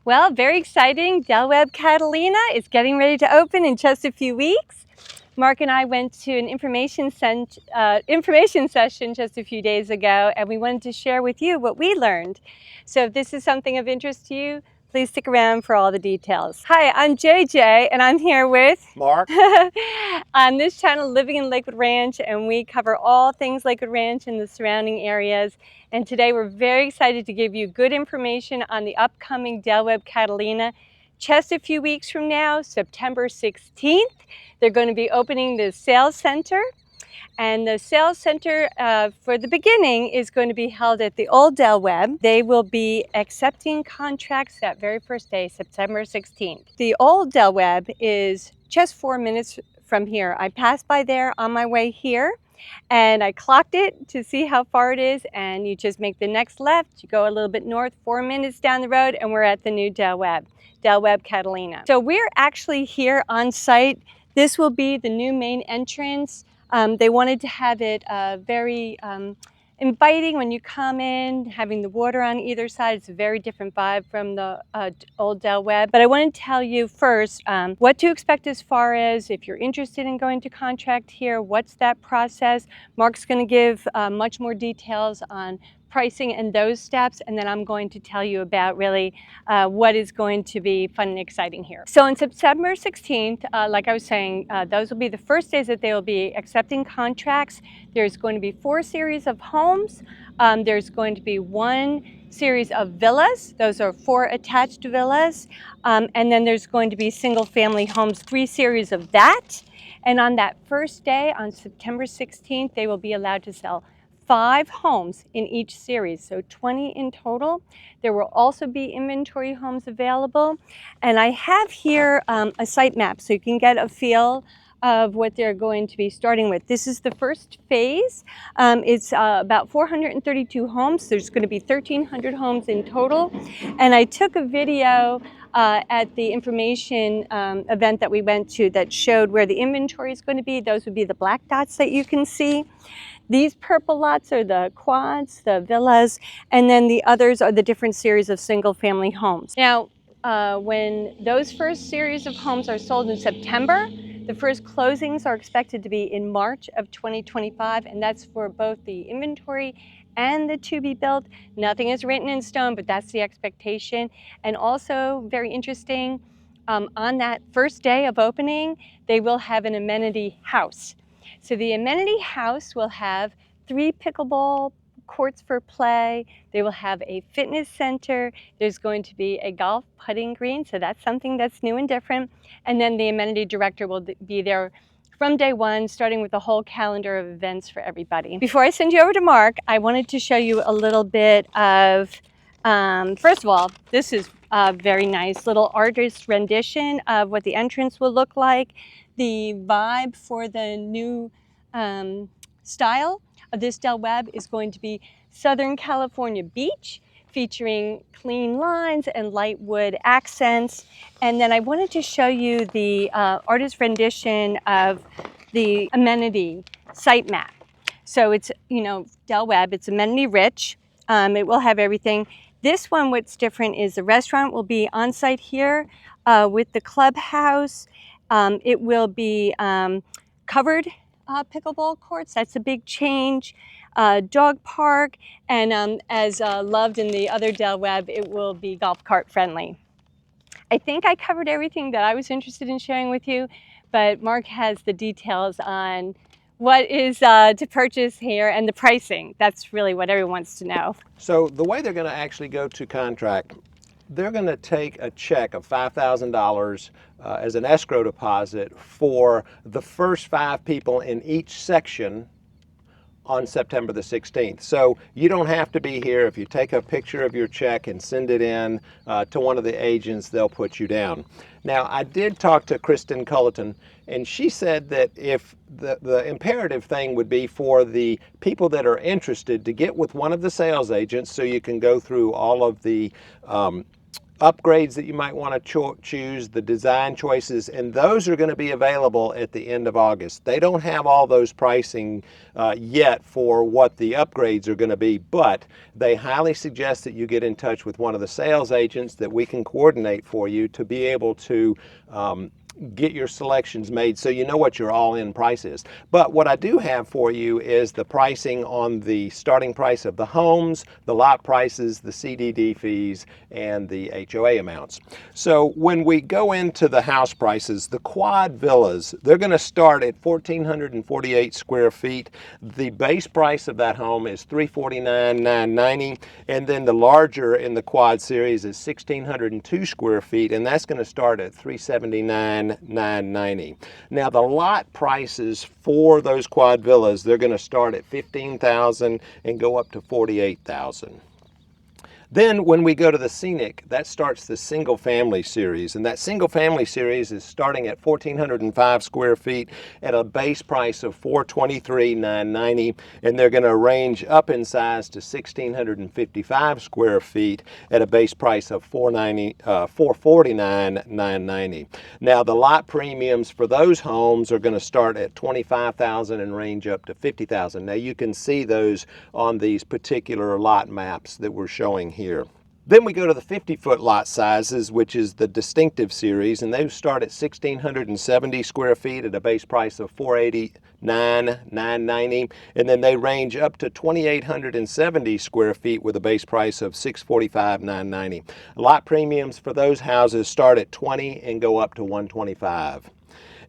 Well, very exciting. Webb Catalina is getting ready to open in just a few weeks. Mark and I went to an information session just a few days ago, and we wanted to share with you what we learned. So if this is something of interest to you, please stick around for all the details. Hi, I'm JJ, and I'm here with Mark. on this channel, Living in Lakewood Ranch, and we cover all things Lakewood Ranch and the surrounding areas. And today we're very excited to give you good information on the upcoming Webb Catalina. Just a few weeks from now, September 16th, they're going to be opening the sales center. And the sales center for the beginning is going to be held at the old Webb. They will be accepting contracts that very first day, September 16th. The old Webb is just 4 minutes from here. I passed by there on my way here, and I clocked it to see how far it is, and you just make the next left. You go a little bit north, 4 minutes down the road, and we're at the new Webb Catalina. So we're actually here on site. This will be the new main entrance. They wanted to have it very inviting when you come in, having the water on either side. It's a very different vibe from the old Webb. But I want to tell you first what to expect as far as if you're interested in going to contract here, what's that process. Mark's going to give much more details on pricing and those steps, and then I'm going to tell you about really what is going to be fun and exciting here. So on September 16th, like I was saying, those will be the first days that they will be accepting contracts. There's going to be 4 series of homes. There's going to be 1 series of villas. Those are 4 attached villas. And then there's going to be single family homes, 3 series of that. And on that first day, on September 16th, they will be allowed to sell 5 homes in each series, so 20 in total. There will also be inventory homes available. And I have here a site map so you can get a feel of what they're going to be starting with. This is the first phase. It's about 432 homes. There's going to be 1,300 homes in total. And I took a video at the information event that we went to that showed where the inventory is going to be. Those would be the black dots that you can see. These purple lots are the quads, the villas, and then the others are the different series of single-family homes. Now, when those first series of homes are sold in September, the first closings are expected to be in March of 2025, and that's for both the inventory and the to-be-built. Nothing is written in stone, but that's the expectation. And also, very interesting, on that first day of opening, they will have an amenity house. So the amenity house will have 3 pickleball courts for play. They will have a fitness center. There's going to be a golf putting green, so that's something that's new and different. And then the amenity director will be there from day 1, starting with a whole calendar of events for everybody. Before I send you over to Mark, I wanted to show you a little bit of, first of all, this is a very nice little artist rendition of what the entrance will look like. The vibe for the new style of this Webb is going to be Southern California beach, featuring clean lines and light wood accents. And then I wanted to show you the artist rendition of the amenity site map. So it's, Webb, it's amenity rich. It will have everything. This one, what's different is the restaurant will be on site here with the clubhouse. It will be covered pickleball courts. That's a big change. Dog park, and as loved in the other Webb, it will be golf cart friendly. I think I covered everything that I was interested in sharing with you, but Mark has the details on what is to purchase here and the pricing. That's really what everyone wants to know. So the way they're going to actually go to contract, they're going to take a check of $5,000 as an escrow deposit for the first 5 people in each section on September the 16th. So you don't have to be here. If you take a picture of your check and send it in to one of the agents, they'll put you down. Now, I did talk to Kristen Culleton, and she said that if the imperative thing would be for the people that are interested to get with one of the sales agents so you can go through all of the upgrades that you might want to choose, the design choices, and those are going to be available at the end of August. They don't have all those pricing yet for what the upgrades are going to be, but they highly suggest that you get in touch with one of the sales agents that we can coordinate for you to be able to get your selections made so you know what your all-in price is. But what I do have for you is the pricing on the starting price of the homes, the lot prices, the CDD fees, and the HOA amounts. So when we go into the house prices, the quad villas, they're going to start at 1,448 square feet. The base price of that home is $349,990, and then the larger in the quad series is 1,602 square feet, and that's going to start at $379,990. Now the lot prices for those quad villas, they're going to start at $15,000 and go up to $48,000. Then when we go to the Scenic, that starts the single family series, and that single family series is starting at 1,405 square feet at a base price of $423,990, and they're going to range up in size to 1,655 square feet at a base price of $449,990. Now the lot premiums for those homes are going to start at $25,000 and range up to $50,000. Now you can see those on these particular lot maps that we're showing here. Then we go to the 50-foot lot sizes, which is the distinctive series, and they start at 1,670 square feet at a base price of $489,990, and then they range up to 2,870 square feet with a base price of $645,990. Lot premiums for those houses start at $20 and go up to $125.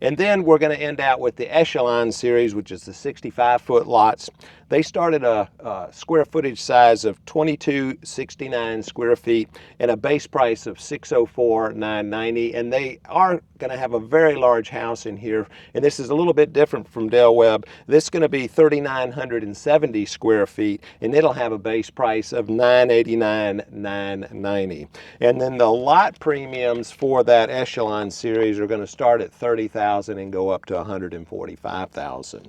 And then we're going to end out with the Echelon series, which is the 65-foot lots. They start at a square footage size of 2,269 square feet and a base price of $604,990. And they are going to have a very large house in here. And this is a little bit different from Del Webb. This is going to be 3,970 square feet, and it'll have a base price of $989,990. And then the lot premiums for that Echelon series are going to start at $30,000 and go up to $145,000.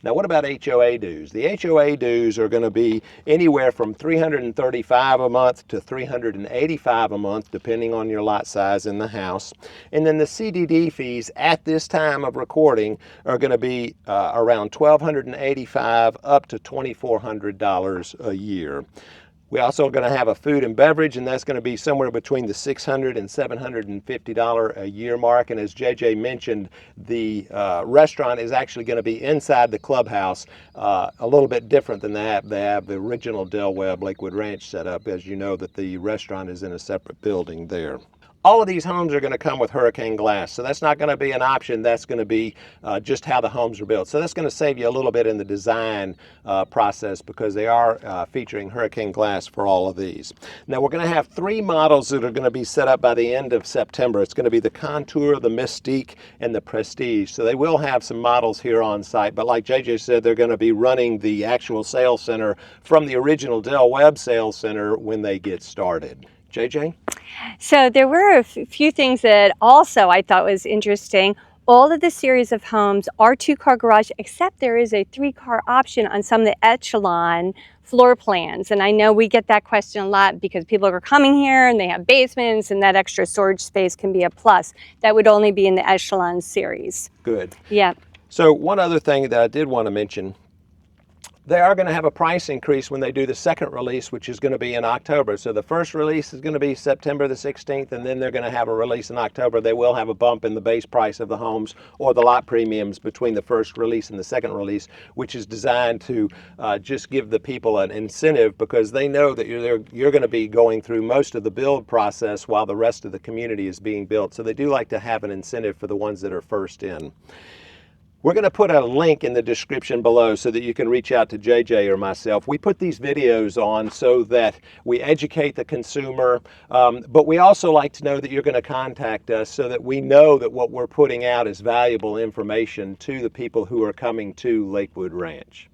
Now, what about HOA dues? The HOA dues are going to be anywhere from $335 a month to $385 a month, depending on your lot size in the house. And then the CDD fees at this time of recording are going to be around $1,285 up to $2,400 a year. We also are going to have a food and beverage, and that's going to be somewhere between the $600 and $750 a year mark. And as JJ mentioned, the restaurant is actually going to be inside the clubhouse, a little bit different than that. They have the original Del Webb Lakewood Ranch set up. As you know, that the restaurant is in a separate building there. All of these homes are going to come with hurricane glass, so that's not going to be an option. That's going to be just how the homes are built. So that's going to save you a little bit in the design process because they are featuring hurricane glass for all of these. Now we're going to have 3 models that are going to be set up by the end of September. It's going to be the Contour, the Mystique, and the Prestige. So they will have some models here on site, but like JJ said, they're going to be running the actual sales center from the original Del Webb sales center when they get started. JJ? So there were a few things that also I thought was interesting. All of the series of homes are 2-car garage, except there is a 3-car option on some of the Echelon floor plans. And I know we get that question a lot because people are coming here and they have basements, and that extra storage space can be a plus. That would only be in the Echelon series. Good. Yeah. So one other thing that I did want to mention, they are going to have a price increase when they do the second release, which is going to be in October. So the first release is going to be September the 16th, and then they're going to have a release in October. They will have a bump in the base price of the homes or the lot premiums between the first release and the second release, which is designed to just give the people an incentive because they know that you're going to be going through most of the build process while the rest of the community is being built. So they do like to have an incentive for the ones that are first in. We're going to put a link in the description below so that you can reach out to JJ or myself. We put these videos on so that we educate the consumer, but we also like to know that you're going to contact us so that we know that what we're putting out is valuable information to the people who are coming to Lakewood Ranch.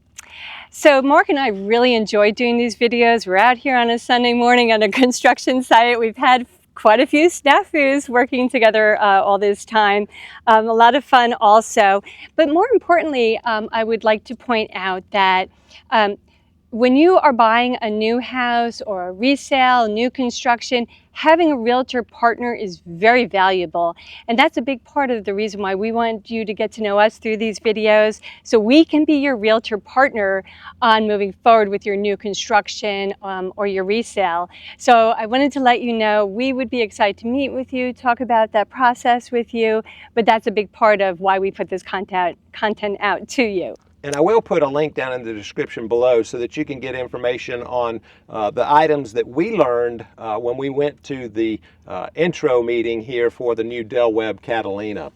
So Mark and I really enjoy doing these videos. We're out here on a Sunday morning on a construction site. We've had quite a few snafus working together all this time. A lot of fun also. But more importantly, I would like to point out that when you are buying a new house or a resale, new construction, having a realtor partner is very valuable. And that's a big part of the reason why we want you to get to know us through these videos, so we can be your realtor partner on moving forward with your new construction or your resale. So I wanted to let you know we would be excited to meet with you, talk about that process with you, but that's a big part of why we put this content out to you. And I will put a link down in the description below so that you can get information on the items that we learned when we went to the intro meeting here for the new Webb Catalina.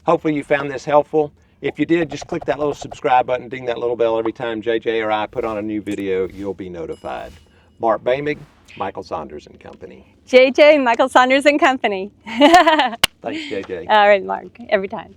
Hopefully you found this helpful. If you did, just click that little subscribe button, ding that little bell every time JJ or I put on a new video, you'll be notified. Mark Boehmig, Michael Saunders and Company. JJ, Michael Saunders and Company. Thanks, JJ. All right, Mark, every time.